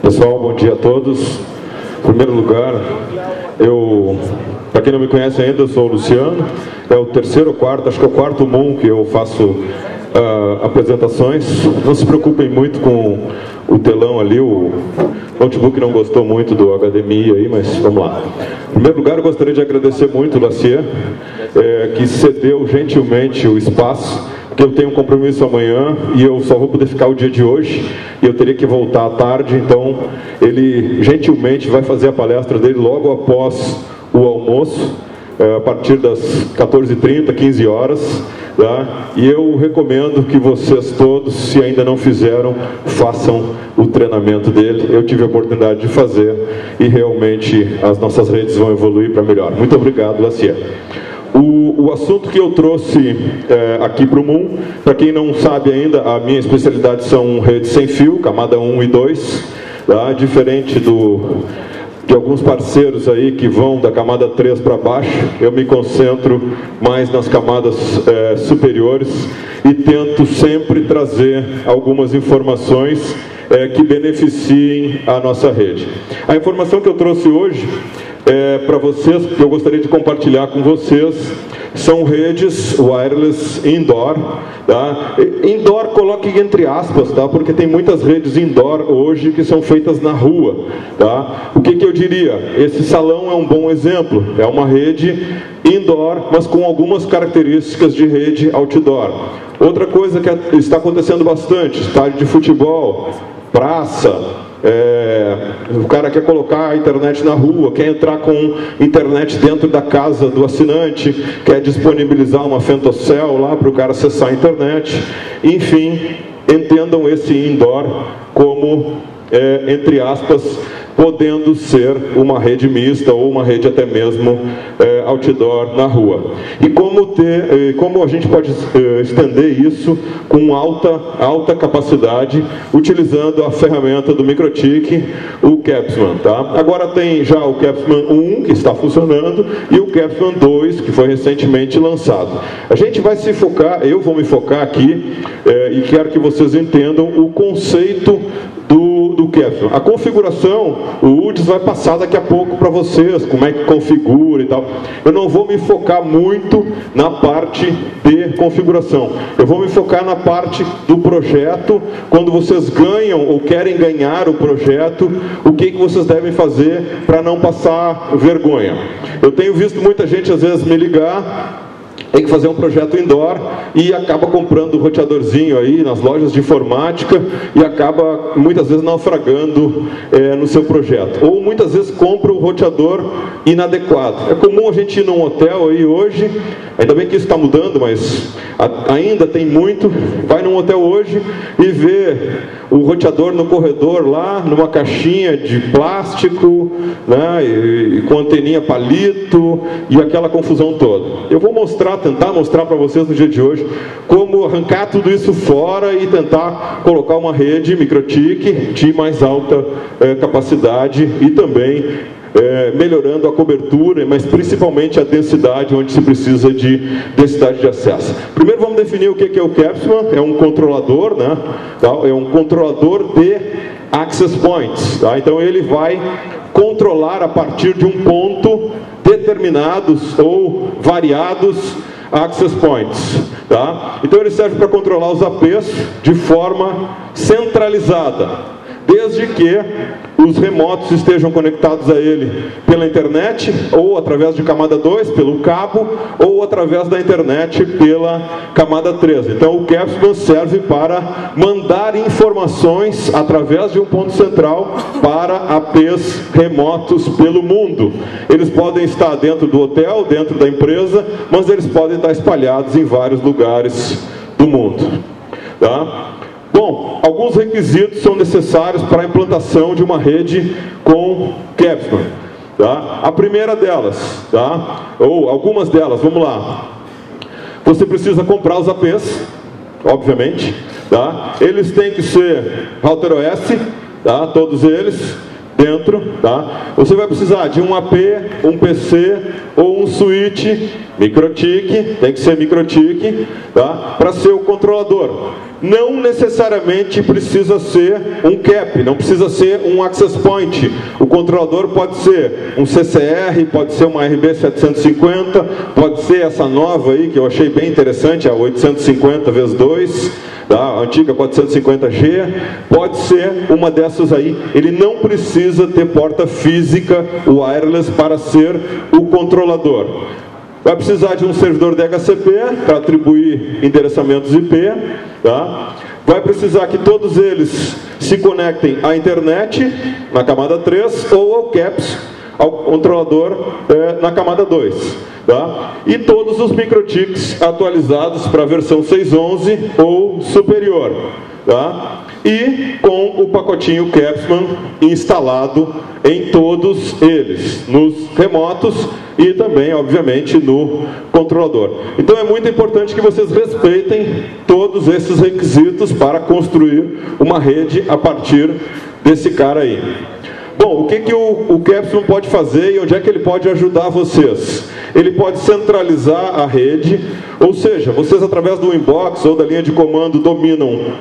Pessoal, bom dia a todos. Em primeiro lugar, para quem não me conhece ainda, eu sou o Luciano. É o terceiro ou quarto, acho que é o quarto Moon que eu faço apresentações. Não se preocupem muito com o telão ali, o notebook não gostou muito do HDMI aí, mas vamos lá. Em primeiro lugar, eu gostaria de agradecer muito o Lacier, que cedeu gentilmente o espaço, porque eu tenho um compromisso amanhã e eu só vou poder ficar o dia de hoje e eu teria que voltar à tarde, então ele gentilmente vai fazer a palestra dele logo após o almoço, a partir das 14h30, 15 horas, tá? E eu recomendo que vocês todos, se ainda não fizeram, façam o treinamento dele. Eu tive a oportunidade de fazer e realmente as nossas redes vão evoluir para melhor. Muito obrigado, Lacier. O assunto que eu trouxe aqui para o Moon, para quem não sabe ainda, a minha especialidade são redes sem fio, camada 1 e 2, tá? Diferente de alguns parceiros aí que vão da camada 3 para baixo, eu me concentro mais nas camadas superiores e tento sempre trazer algumas informações que beneficiem a nossa rede. A informação que eu trouxe hoje para vocês, que eu gostaria de compartilhar com vocês, são redes wireless indoor, tá? Indoor coloque entre aspas, tá? Porque tem muitas redes indoor hoje que são feitas na rua, tá? O que eu diria? Esse salão é um bom exemplo, é uma rede indoor, mas com algumas características de rede outdoor. Outra coisa que está acontecendo bastante, estádio de futebol, praça, o cara quer colocar a internet na rua, quer entrar com internet dentro da casa do assinante, quer disponibilizar uma Fentocell lá para o cara acessar a internet. Enfim, entendam esse indoor como, entre aspas, podendo ser uma rede mista ou uma rede até mesmo outdoor na rua. E como a gente pode estender isso com alta capacidade, utilizando a ferramenta do MikroTik, o Capsman, tá? Agora tem já o Capsman 1, que está funcionando, e o Capsman 2, que foi recentemente lançado. A gente vai se focar, eu vou me focar aqui, e quero que vocês entendam o conceito do Capsman. A configuração, o UDS vai passar daqui a pouco para vocês, como é que configura e tal. Eu não vou me focar muito na parte de configuração. Eu vou me focar na parte do projeto, quando vocês ganham ou querem ganhar o projeto, o que vocês devem fazer para não passar vergonha. Eu tenho visto muita gente às vezes me ligar, tem que fazer um projeto indoor e acaba comprando um roteadorzinho aí nas lojas de informática e acaba muitas vezes naufragando no seu projeto. Ou muitas vezes compra um roteador inadequado. É comum a gente ir num hotel aí hoje, ainda bem que isso está mudando, mas ainda tem muito. Vai num hotel hoje e vê o roteador no corredor lá, numa caixinha de plástico, né, e com anteninha palito e aquela confusão toda. Eu vou tentar mostrar para vocês no dia de hoje como arrancar tudo isso fora e tentar colocar uma rede MikroTik de mais alta capacidade e também melhorando a cobertura, mas principalmente a densidade, onde se precisa de densidade de acesso. Primeiro vamos definir o que é o Capsman. É um controlador, né? É um controlador de access points, tá? Então ele vai controlar a partir de um ponto determinados ou variados access points, tá? Então ele serve para controlar os APs de forma centralizada, desde que os remotos estejam conectados a ele pela internet, ou através de camada 2, pelo cabo, ou através da internet pela camada 3. Então o Capsman serve para mandar informações através de um ponto central para APs remotos pelo mundo. Eles podem estar dentro do hotel, dentro da empresa, mas eles podem estar espalhados em vários lugares do mundo, tá? Bom, alguns requisitos são necessários para a implantação de uma rede com Capsman, tá? A primeira delas, tá? Ou algumas delas, vamos lá. Você precisa comprar os APs, obviamente, tá? Eles têm que ser Router OS, tá? Todos eles. dentro, tá? Você vai precisar de um AP, um PC ou um switch MikroTik, tem que ser MikroTik, tá? Para ser o controlador. Não necessariamente precisa ser um CAP, não precisa ser um Access Point. O controlador pode ser um CCR, pode ser uma RB750, pode ser essa nova aí, que eu achei bem interessante, a 850x2, tá? A antiga 450G, pode ser uma dessas aí. Ele não precisa ter porta física wireless para ser o controlador. Vai precisar de um servidor DHCP para atribuir endereçamentos IP, tá? Vai precisar que todos eles se conectem à internet na camada 3 ou ao CAPS, ao controlador na camada 2. Tá? E todos os MikroTiks atualizados para a versão 6.11 ou superior. Tá? E com o pacotinho Capsman instalado em todos eles, nos remotos e também, obviamente, no controlador. Então é muito importante que vocês respeitem todos esses requisitos para construir uma rede a partir desse cara aí. Bom, o que o Capsman pode fazer e onde é que ele pode ajudar vocês? Ele pode centralizar a rede, ou seja, vocês através do inbox ou da linha de comando dominam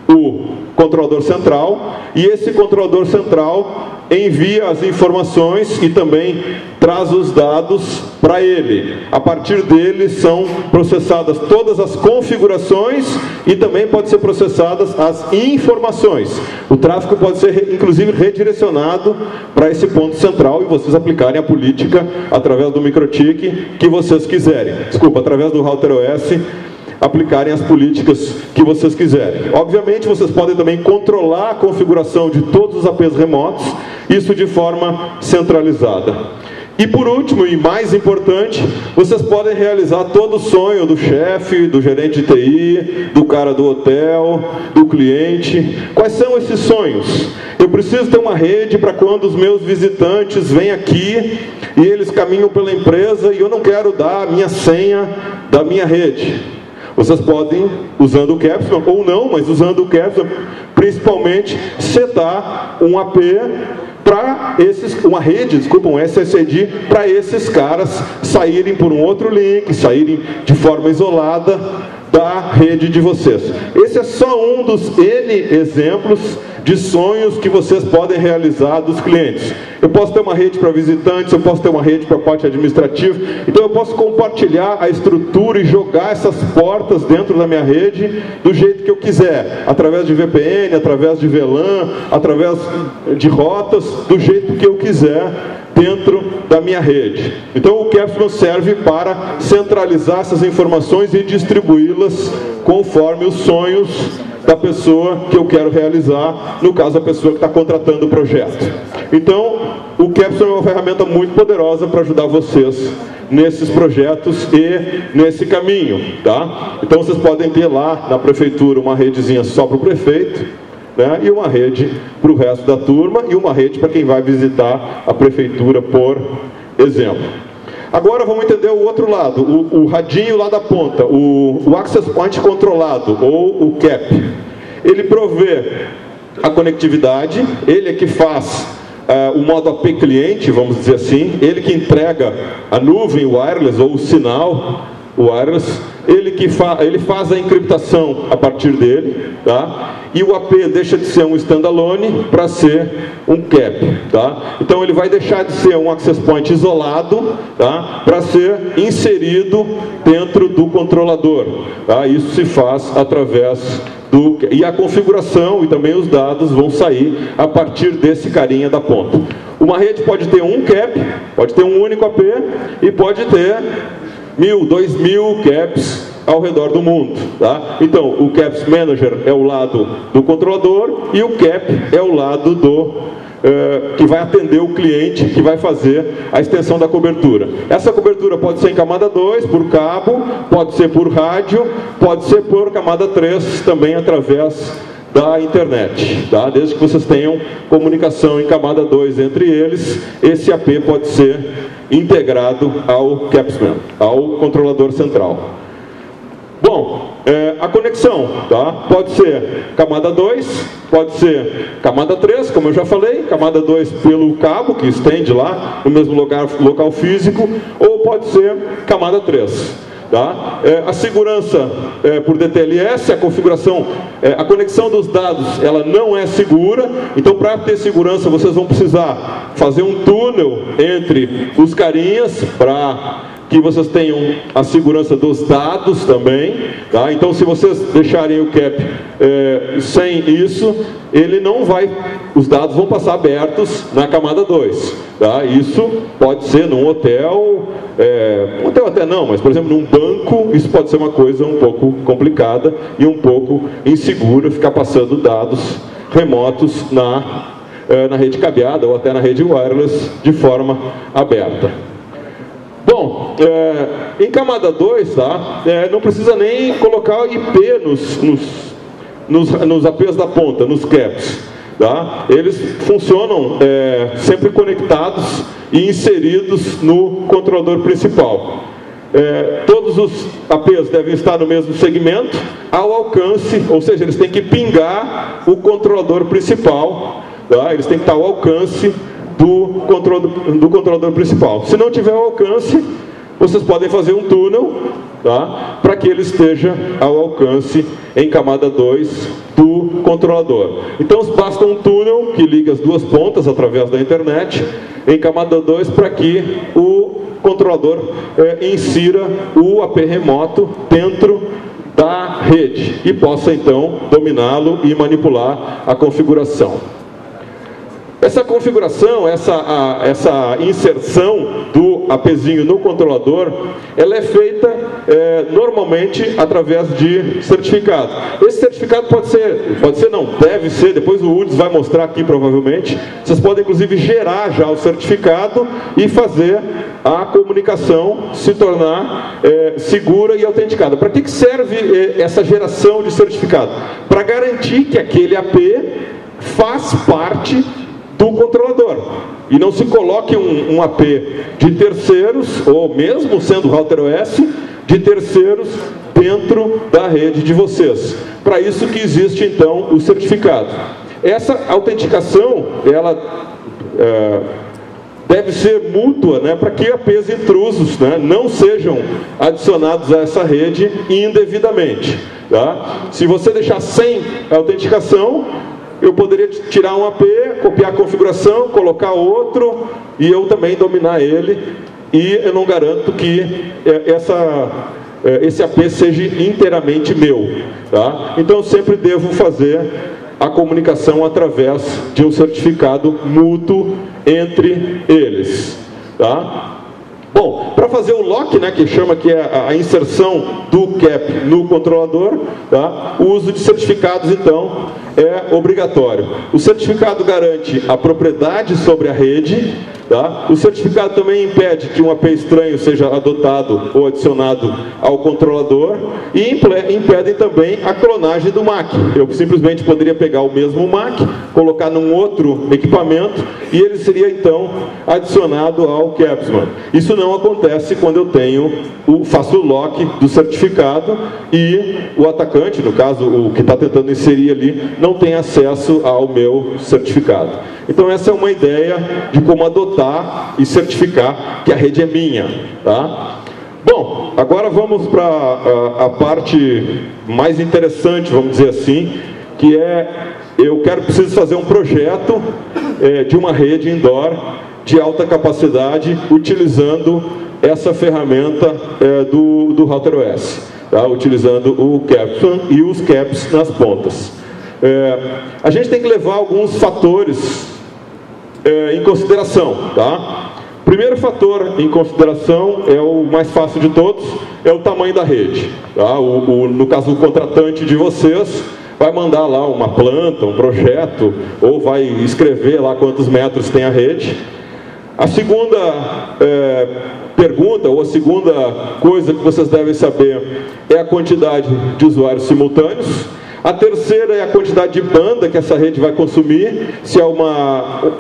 o controlador central, e esse controlador central envia as informações e também traz os dados para ele. A partir dele são processadas todas as configurações e também pode ser processadas as informações. O tráfego pode ser inclusive redirecionado para esse ponto central e vocês aplicarem a política através do MikroTik que vocês quiserem. Desculpa, através do Router OS, aplicarem as políticas que vocês quiserem. Obviamente, vocês podem também controlar a configuração de todos os APs remotos, isso de forma centralizada. E por último, e mais importante, vocês podem realizar todo o sonho do chefe, do gerente de TI, do cara do hotel, do cliente. Quais são esses sonhos? Eu preciso ter uma rede para quando os meus visitantes vêm aqui e eles caminham pela empresa e eu não quero dar a minha senha da minha rede. Vocês podem, usando o Capsman, ou não, mas usando o Capsman, principalmente, setar um AP para esses, uma rede, desculpa, um SSID, para esses caras saírem por um outro link, saírem de forma isolada da rede de vocês. Esse é só um dos N exemplos de sonhos que vocês podem realizar dos clientes. Eu posso ter uma rede para visitantes, eu posso ter uma rede para parte administrativa, então eu posso compartilhar a estrutura e jogar essas portas dentro da minha rede do jeito que eu quiser, através de VPN, através de VLAN, através de rotas, do jeito que eu quiser dentro da minha rede. Então o Capsman serve para centralizar essas informações e distribuí-las conforme os sonhos da pessoa que eu quero realizar, no caso a pessoa que está contratando o projeto. Então o Capsman é uma ferramenta muito poderosa para ajudar vocês nesses projetos e nesse caminho, tá? Então vocês podem ter lá na prefeitura uma redezinha só para o prefeito, né, e uma rede para o resto da turma e uma rede para quem vai visitar a prefeitura, por exemplo. Agora vamos entender o outro lado, o radinho lá da ponta, o Access Point controlado, ou o CAP. Ele provê a conectividade, ele é que faz o modo AP cliente, vamos dizer assim, ele que entrega a nuvem wireless ou o sinal wireless, ele faz a encriptação a partir dele, tá? E o AP deixa de ser um standalone para ser um CAP, tá? Então ele vai deixar de ser um access point isolado, tá? Para ser inserido dentro do controlador, tá? Isso se faz através do... E a configuração e também os dados vão sair a partir desse carinha da ponta. Uma rede pode ter um CAP, pode ter um único AP e pode ter 1.000, 2.000 CAPs ao redor do mundo, tá? Então, o CAPS Manager é o lado do controlador e o CAP é o lado do que vai atender o cliente, que vai fazer a extensão da cobertura. Essa cobertura pode ser em camada 2, por cabo, pode ser por rádio, pode ser por camada 3, também através da internet, tá? Desde que vocês tenham comunicação em camada 2 entre eles, esse AP pode ser integrado ao Capsman, ao controlador central. Bom, a conexão, tá? Pode ser camada 2, pode ser camada 3, como eu já falei, camada 2 pelo cabo, que estende lá no mesmo local físico, ou pode ser camada 3. Tá? A segurança por DTLS, a configuração, a conexão dos dados, ela não é segura, então para ter segurança vocês vão precisar fazer um túnel entre os carinhas para que vocês tenham a segurança dos dados também, tá? Então se vocês deixarem o cap sem isso, ele não vai, os dados vão passar abertos na camada 2, tá? Isso pode ser num hotel, um hotel até não, mas por exemplo num banco, isso pode ser uma coisa um pouco complicada e um pouco insegura, ficar passando dados remotos na rede cabeada ou até na rede wireless de forma aberta. Bom, em camada 2, tá? Não precisa nem colocar IP nos APs da ponta, nos caps. Tá? Eles funcionam sempre conectados e inseridos no controlador principal. Todos os APs devem estar no mesmo segmento, ao alcance, ou seja, eles têm que pingar o controlador principal, tá? Eles têm que estar ao alcance do controlador principal. Se não tiver o alcance, vocês podem fazer um túnel, tá? Para que ele esteja ao alcance em camada 2 do controlador. Então basta um túnel que liga as duas pontas através da internet em camada 2 para que o controlador insira o AP remoto dentro da rede e possa então dominá-lo e manipular a configuração. Essa configuração, essa inserção do APzinho no controlador, ela é feita normalmente através de certificado. Esse certificado pode ser não, deve ser, depois o UDS vai mostrar aqui provavelmente, vocês podem inclusive gerar já o certificado e fazer a comunicação se tornar segura e autenticada. Para que serve essa geração de certificado? Para garantir que aquele AP faz parte do controlador e não se coloque um AP de terceiros, ou mesmo sendo router OS, de terceiros dentro da rede de vocês. Para isso que existe então o certificado. Essa autenticação, ela deve ser mútua, né, para que APs intrusos, né, não sejam adicionados a essa rede indevidamente. Tá? Se você deixar sem autenticação, eu poderia tirar um AP, copiar a configuração, colocar outro e eu também dominar ele, e eu não garanto que esse AP seja inteiramente meu. Tá? Então eu sempre devo fazer a comunicação através de um certificado mútuo entre eles. Tá? Bom, para fazer o lock, né, que chama que é a inserção do cap no controlador, tá? O uso de certificados então é obrigatório. O certificado garante a propriedade sobre a rede, tá? O certificado também impede que um AP estranho seja adotado ou adicionado ao controlador e impedem também a clonagem do MAC. Eu simplesmente poderia pegar o mesmo MAC, colocar num outro equipamento e ele seria então adicionado ao Capsman. Isso não acontece quando eu faço o lock do certificado e o atacante, no caso o que está tentando inserir ali, não tem acesso ao meu certificado. Então essa é uma ideia de como adotar e certificar que a rede é minha. Tá? Bom, agora vamos para a parte mais interessante, vamos dizer assim, que é, preciso fazer um projeto de uma rede indoor de alta capacidade utilizando essa ferramenta do Router OS, tá? Utilizando o Capsman e os caps nas pontas. A gente tem que levar alguns fatores em consideração, tá? Primeiro fator em consideração é o mais fácil de todos, é o tamanho da rede, tá? No caso, o contratante de vocês vai mandar lá uma planta, um projeto, ou vai escrever lá quantos metros tem a rede. A segunda pergunta, ou a segunda coisa que vocês devem saber é a quantidade de usuários simultâneos. A terceira é a quantidade de banda que essa rede vai consumir, se é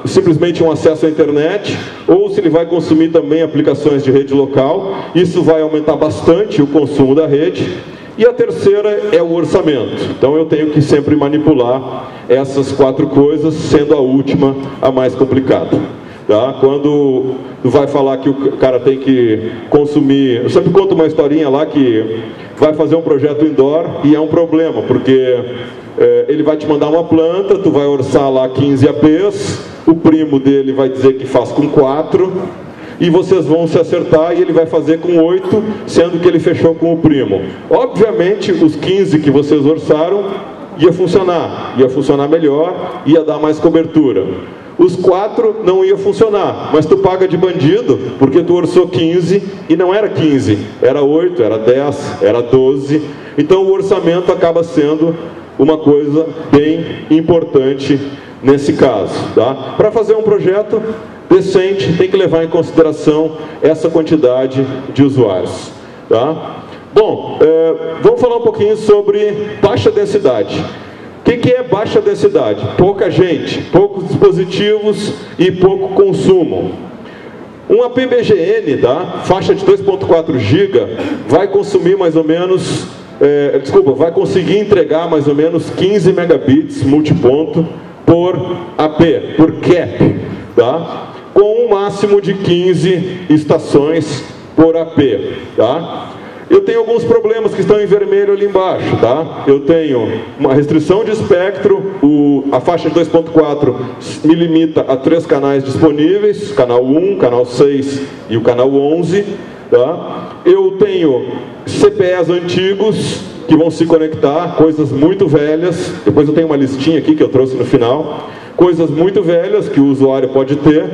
simplesmente um acesso à internet, ou se ele vai consumir também aplicações de rede local. Isso vai aumentar bastante o consumo da rede. E a terceira é o orçamento. Então eu tenho que sempre manipular essas 4 coisas, sendo a última a mais complicada. Tá? Quando vai falar que o cara tem que consumir... Eu sempre conto uma historinha lá que vai fazer um projeto indoor e é um problema, porque ele vai te mandar uma planta, tu vai orçar lá 15 APs, o primo dele vai dizer que faz com 4, e vocês vão se acertar e ele vai fazer com 8, sendo que ele fechou com o primo. Obviamente, os 15 que vocês orçaram ia funcionar melhor, ia dar mais cobertura. Os 4 não ia funcionar, mas tu paga de bandido, porque tu orçou 15 e não era 15, era 8, era 10, era 12. Então o orçamento acaba sendo uma coisa bem importante nesse caso. Tá? Para fazer um projeto decente, tem que levar em consideração essa quantidade de usuários. Tá? Bom, vamos falar um pouquinho sobre baixa densidade. O que é baixa densidade? Pouca gente, poucos dispositivos e pouco consumo. Um AP BGN, tá? Faixa de 2.4 GB, vai consumir mais ou menos, vai conseguir entregar mais ou menos 15 megabits multiponto por AP, por cap, tá? Com um máximo de 15 estações por AP, tá? Eu tenho alguns problemas que estão em vermelho ali embaixo, tá? Eu tenho uma restrição de espectro, a faixa de 2.4 me limita a 3 canais disponíveis, canal 1, canal 6 e o canal 11, tá? Eu tenho CPEs antigos que vão se conectar, coisas muito velhas, depois eu tenho uma listinha aqui que eu trouxe no final, coisas muito velhas que o usuário pode ter,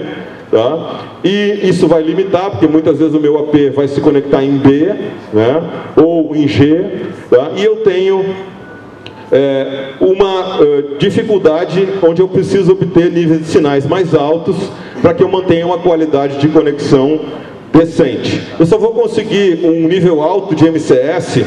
tá? E isso vai limitar, porque muitas vezes o meu AP vai se conectar em B, né? Ou em G, tá? E eu tenho uma dificuldade onde eu preciso obter níveis de sinais mais altos para que eu mantenha uma qualidade de conexão decente. Eu só vou conseguir um nível alto de MCS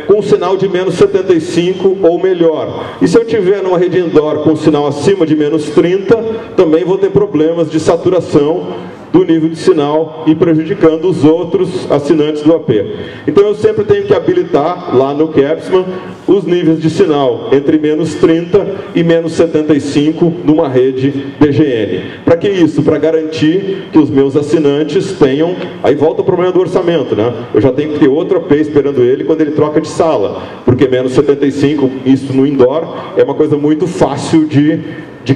com sinal de menos 75 ou melhor. E se eu tiver numa rede indoor com sinal acima de menos 30, também vou ter problemas de saturação do nível de sinal e prejudicando os outros assinantes do AP. Então eu sempre tenho que habilitar lá no Capsman os níveis de sinal entre menos 30 e menos 75 numa rede BGN. Para que isso? Para garantir que os meus assinantes tenham... Aí volta o problema do orçamento, né? Eu já tenho que ter outro AP esperando ele quando ele troca de sala, porque menos 75, isso no indoor, é uma coisa muito fácil de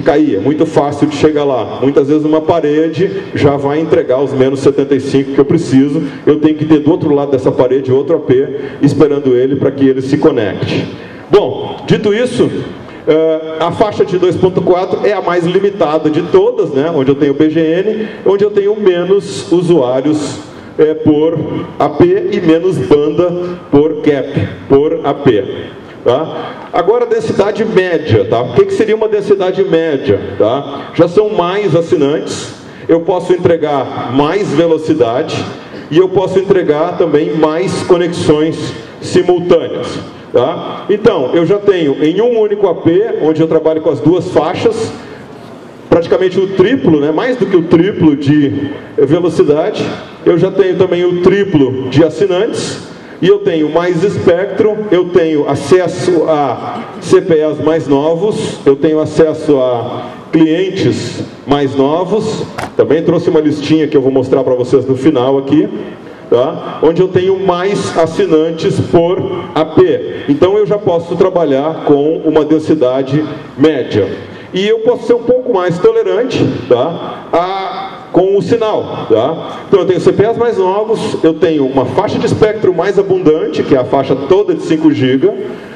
cair, é muito fácil de chegar lá. Muitas vezes uma parede já vai entregar os menos 75 que eu preciso, eu tenho que ter do outro lado dessa parede outro AP esperando ele para que ele se conecte. Bom, dito isso, a faixa de 2.4 é a mais limitada de todas, né? Onde eu tenho BGN, onde eu tenho menos usuários por AP e menos banda por cap, por AP. Tá? Agora a densidade média, tá? O que seria uma densidade média? Tá? Já são mais assinantes, eu posso entregar mais velocidade e eu posso entregar também mais conexões simultâneas. Tá? Então, eu já tenho em um único AP, onde eu trabalho com as 2 faixas, praticamente o triplo, né? Mais do que o triplo de velocidade, eu já tenho também o triplo de assinantes, e eu tenho mais espectro, eu tenho acesso a CPEs mais novos, eu tenho acesso a clientes mais novos, também trouxe uma listinha que eu vou mostrar para vocês no final aqui, tá? Onde eu tenho mais assinantes por AP. Então eu já posso trabalhar com uma densidade média. E eu posso ser um pouco mais tolerante, tá? Com o sinal, tá? Então eu tenho CPEs mais novos, eu tenho uma faixa de espectro mais abundante, que é a faixa toda de 5 GB,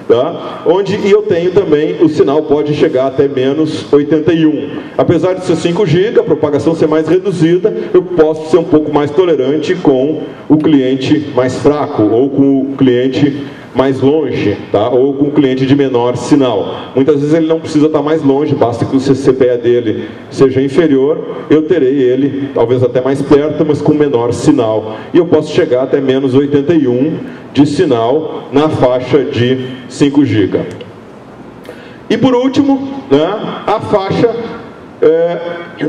tá? E eu tenho também, o sinal pode chegar até menos 81. Apesar de ser 5 GB, a propagação ser mais reduzida, eu posso ser um pouco mais tolerante com o cliente mais fraco, ou com o cliente mais longe, tá? Ou com um cliente de menor sinal. Muitas vezes ele não precisa estar mais longe, basta que o CPE dele seja inferior, eu terei ele talvez até mais perto, mas com menor sinal. E eu posso chegar até menos 81 de sinal na faixa de 5 GB. E por último, né, a faixa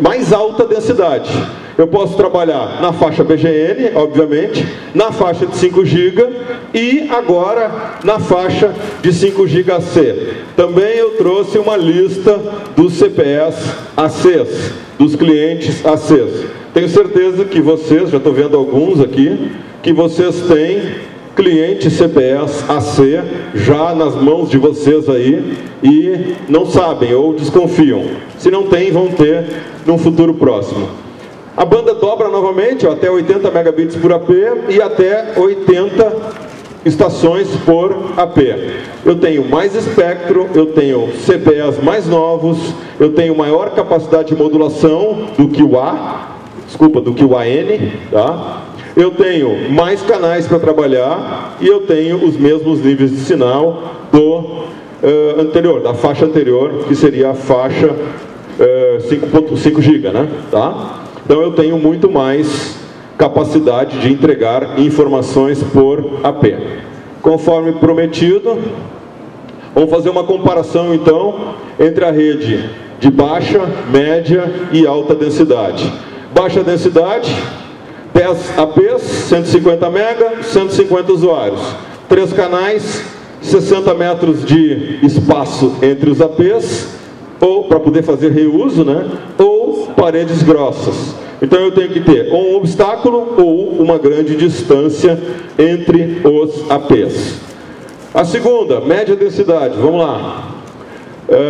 mais alta densidade. Eu posso trabalhar na faixa BGN, obviamente, na faixa de 5 GB e agora na faixa de 5 GB AC. Também eu trouxe uma lista dos CPEs ACs, dos clientes ACs. Tenho certeza que vocês, já estou vendo alguns aqui, que vocês têm clientes CPEs AC já nas mãos de vocês aí e não sabem ou desconfiam. Se não tem, vão ter num futuro próximo. A banda dobra novamente, até 80 megabits por AP e até 80 estações por AP. Eu tenho mais espectro, eu tenho CPEs mais novos, eu tenho maior capacidade de modulação do que o do que o AN, tá? Eu tenho mais canais para trabalhar e eu tenho os mesmos níveis de sinal do anterior, da faixa anterior, que seria a faixa 5.5 GB, né? Tá? Então eu tenho muito mais capacidade de entregar informações por AP. Conforme prometido, vamos fazer uma comparação então entre a rede de baixa, média e alta densidade. Baixa densidade, 10 APs, 150 MB, 150 usuários. 3 canais, 60 metros de espaço entre os APs, ou para poder fazer reuso, né? Ou paredes grossas. Então eu tenho que ter ou um obstáculo ou uma grande distância entre os APs. A segunda, média densidade, vamos lá.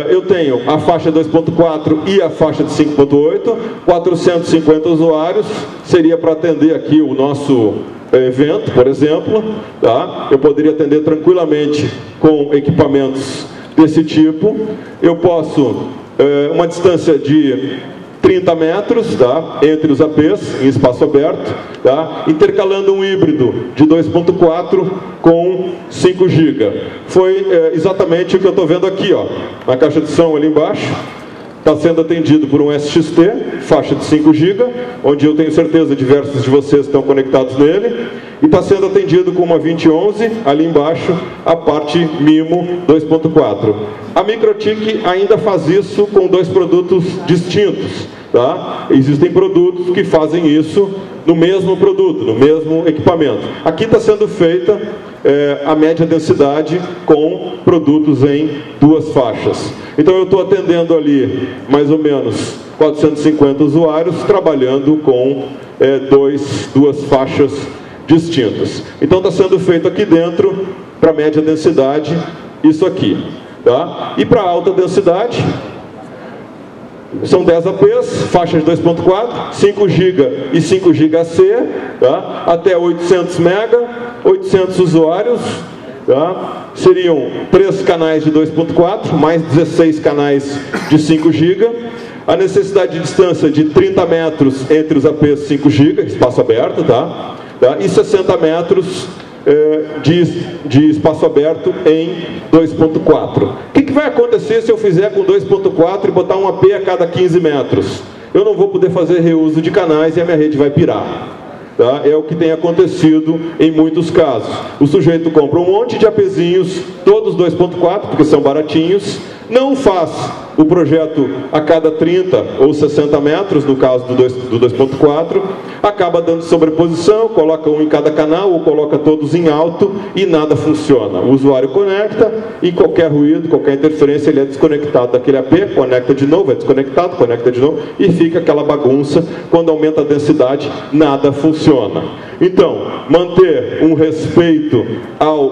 Eu tenho a faixa 2.4 e a faixa de 5.8, 450 usuários, seria para atender aqui o nosso evento, por exemplo, tá? Eu poderia atender tranquilamente com equipamentos desse tipo. Eu posso, uma distância de 30 metros, tá? Entre os APs, em espaço aberto, tá? Intercalando um híbrido de 2.4 com 5 GB. Foi exatamente o que eu estou vendo aqui, ó, na caixa de som ali embaixo. Está sendo atendido por um SXT, faixa de 5 GB, onde eu tenho certeza diversos de vocês estão conectados nele. E está sendo atendido com uma 2011, ali embaixo, a parte MIMO 2.4. A MikroTik ainda faz isso com 2 produtos distintos. Tá? Existem produtos que fazem isso no mesmo produto, no mesmo equipamento. Aqui está sendo feita a média densidade com produtos em 2 faixas. Então eu estou atendendo ali mais ou menos 450 usuários, trabalhando com 2 faixas distintas. Então está sendo feito aqui dentro, para média densidade, isso aqui. Tá? E para alta densidade, são 10 APs, faixas 2.4, 5 GB e 5 GB AC, tá? Até 800 MB, 800 usuários, tá? Seriam 3 canais de 2.4, mais 16 canais de 5 GB. A necessidade de distância de 30 metros entre os APs 5 GB, espaço aberto, tá? E 60 metros de espaço aberto em 2.4. O que vai acontecer se eu fizer com 2.4 e botar um AP a cada 15 metros? Eu não vou poder fazer reuso de canais e a minha rede vai pirar. Tá? É o que tem acontecido em muitos casos. O sujeito compra um monte de APzinhos, todos 2.4, porque são baratinhos, não faz o projeto a cada 30 ou 60 metros, no caso do 2.4, acaba dando sobreposição, coloca um em cada canal ou coloca todos em alto e nada funciona. O usuário conecta e qualquer ruído, qualquer interferência, ele é desconectado daquele AP, conecta de novo, é desconectado, conecta de novo e fica aquela bagunça. Quando aumenta a densidade, nada funciona. Então, manter um respeito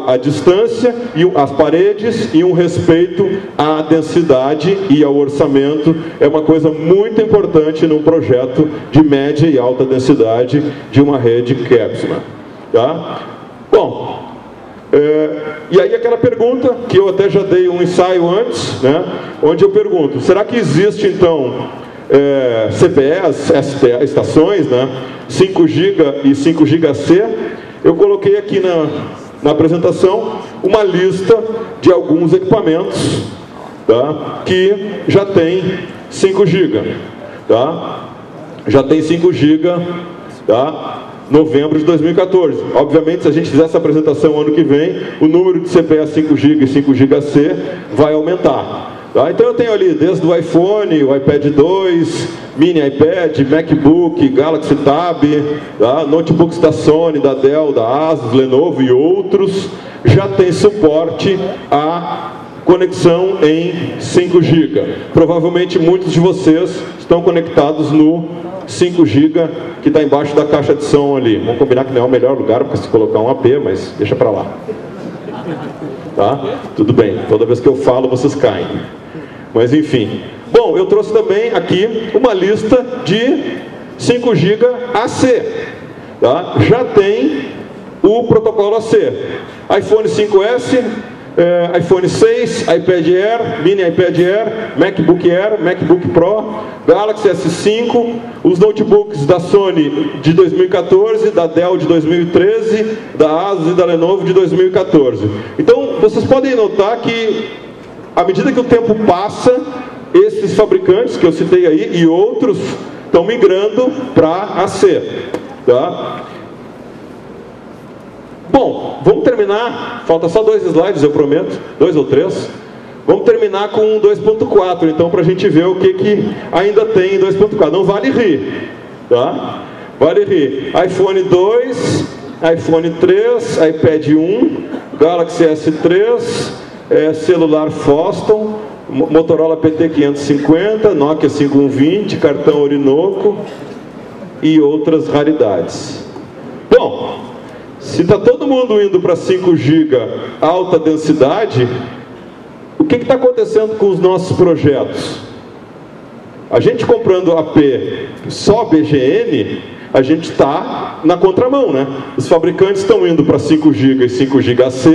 à distância e às paredes e um respeito à densidade e ao orçamento é uma coisa muito importante num projeto de média e alta densidade de uma rede cápsula. Tá? Bom, e aí aquela pergunta que eu até já dei um ensaio antes, né, onde eu pergunto, será que existe então CPEs, estações, né, 5 GB e 5 GB AC? Eu coloquei aqui na apresentação uma lista de alguns equipamentos, tá, que já tem 5 GB. Tá? Já tem 5 GB, tá? Novembro de 2014. Obviamente, se a gente fizer essa apresentação ano que vem, o número de CPEs 5 GB e 5 GB AC vai aumentar. Tá? Então eu tenho ali desde o iPhone, o iPad 2, Mini iPad, MacBook, Galaxy Tab, tá? Notebooks da Sony, da Dell, da Asus, Lenovo e outros, já tem suporte a conexão em 5 GB. Provavelmente muitos de vocês estão conectados no 5 GB que está embaixo da caixa de som ali. Vamos combinar que não é o melhor lugar para se colocar um AP, mas deixa para lá. Tá? Tudo bem, toda vez que eu falo vocês caem. Mas enfim. Bom, eu trouxe também aqui uma lista de 5 GB AC. Tá? Já tem o protocolo AC. iPhone 5S, iPhone 6, iPad Air, Mini iPad Air, MacBook Air, MacBook Pro, Galaxy S5, os notebooks da Sony de 2014, da Dell de 2013, da Asus e da Lenovo de 2014. Então, vocês podem notar que, à medida que o tempo passa, esses fabricantes que eu citei aí e outros estão migrando para AC. Tá? Bom, vamos terminar, falta só 2 slides, eu prometo, 2 ou 3. Vamos terminar com 2.4, então, para a gente ver o que ainda tem em 2.4. Não vale rir, tá? Vale rir. iPhone 2, iPhone 3, iPad 1, Galaxy S3, celular Foston, Motorola PT550, Nokia 5120, cartão Orinoco e outras raridades. Bom, se está todo mundo indo para 5 GB alta densidade, o que está acontecendo com os nossos projetos? A gente comprando AP só BGN, a gente está na contramão, né? Os fabricantes estão indo para 5 GB e 5 GB AC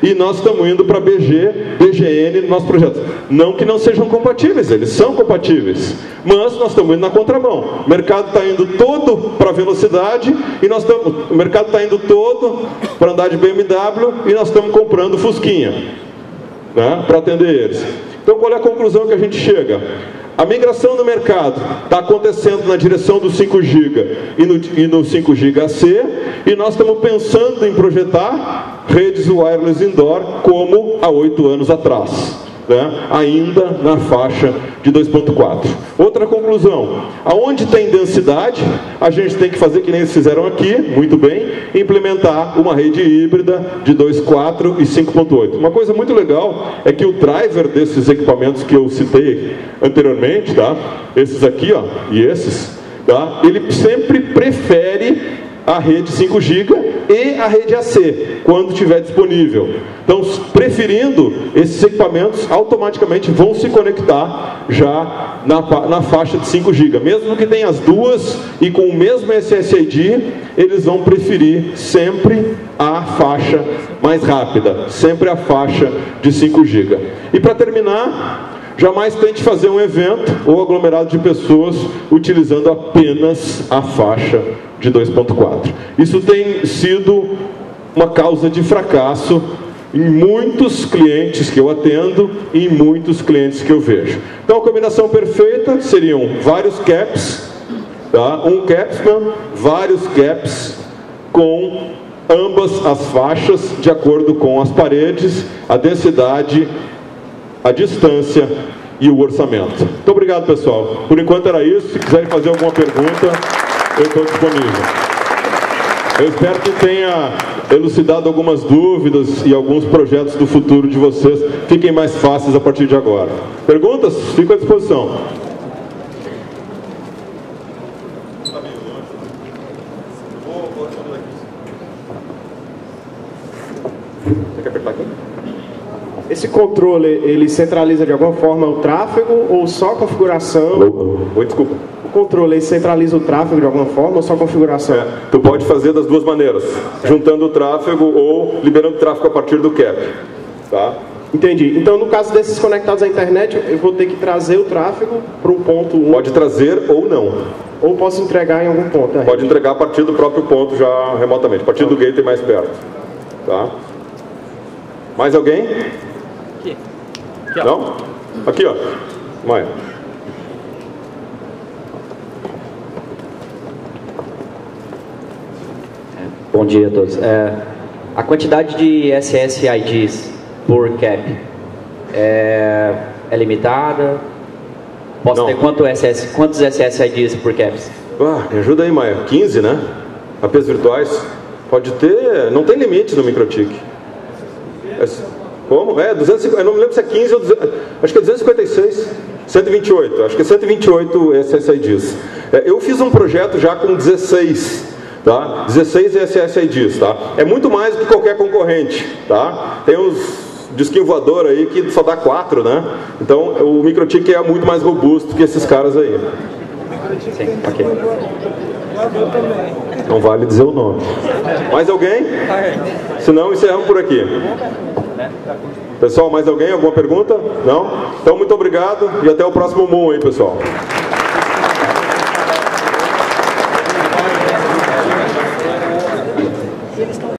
e nós estamos indo para BGN no nosso projeto. Não que não sejam compatíveis, eles são compatíveis, mas nós estamos indo na contramão. O mercado está indo todo para velocidade e o mercado está indo todo para andar de BMW e nós estamos comprando Fusquinha, né, para atender eles. Então qual é a conclusão que a gente chega? A migração no mercado está acontecendo na direção do 5 GB e no 5 GB AC, e nós estamos pensando em projetar redes wireless indoor como há 8 anos atrás, né? Ainda na faixa de 2.4. Outra conclusão, aonde tem densidade, a gente tem que fazer que nem eles fizeram aqui, muito bem, implementar uma rede híbrida de 2.4 e 5.8. Uma coisa muito legal é que o driver desses equipamentos que eu citei anteriormente, tá? Esses aqui, ó, e esses, tá? Ele sempre prefere a rede 5 GB e a rede AC, quando estiver disponível. Então, preferindo, esses equipamentos automaticamente vão se conectar já na faixa de 5 GB. Mesmo que tenha as duas e com o mesmo SSID, eles vão preferir sempre a faixa mais rápida, sempre a faixa de 5 GB. E para terminar, jamais tente fazer um evento ou aglomerado de pessoas utilizando apenas a faixa de 2.4. Isso tem sido uma causa de fracasso em muitos clientes que eu atendo e em muitos clientes que eu vejo. Então a combinação perfeita seriam vários caps, tá? Um capsman, vários caps com ambas as faixas de acordo com as paredes, a densidade, a distância e o orçamento. Muito obrigado, pessoal. Por enquanto era isso. Se quiserem fazer alguma pergunta, eu estou disponível. Eu espero que tenha elucidado algumas dúvidas e alguns projetos do futuro de vocês fiquem mais fáceis a partir de agora. Perguntas? Fico à disposição. Você quer apertar aqui? Esse controle, ele centraliza de alguma forma o tráfego ou só a configuração? Oi, desculpa. O controle, ele centraliza o tráfego de alguma forma ou só a configuração? Tu pode fazer das duas maneiras, juntando o tráfego ou liberando o tráfego a partir do cap. Tá? Entendi. Então, no caso desses conectados à internet, eu vou ter que trazer o tráfego para um ponto 1. Pode trazer ou não. Ou posso entregar em algum ponto? Pode entregar a partir do próprio ponto já remotamente, a partir do gateway mais perto. Tá? Mais alguém? Aqui. Aqui, ó. Não? Aqui, ó. Maia. Bom dia a todos. A quantidade de SSIDs por cap é limitada? Posso ter quantos SSIDs por caps? Me ajuda aí, Maia. 15, né? APs virtuais. Pode ter, não tem limite no MikroTik. Como? 250, eu não me lembro se é 15 ou 200, acho que é 256, 128, acho que é 128 SSIDs. Eu fiz um projeto já com 16, tá? 16 SSIDs, tá? É muito mais do que qualquer concorrente, tá? Tem uns disquinho voador aí que só dá 4, né? Então o MikroTik é muito mais robusto que esses caras aí. Sim, ok. Não vale dizer o nome. Mais alguém? Se não, encerramos por aqui. Pessoal, mais alguém? Alguma pergunta? Não? Então, muito obrigado e até o próximo Moon aí, pessoal.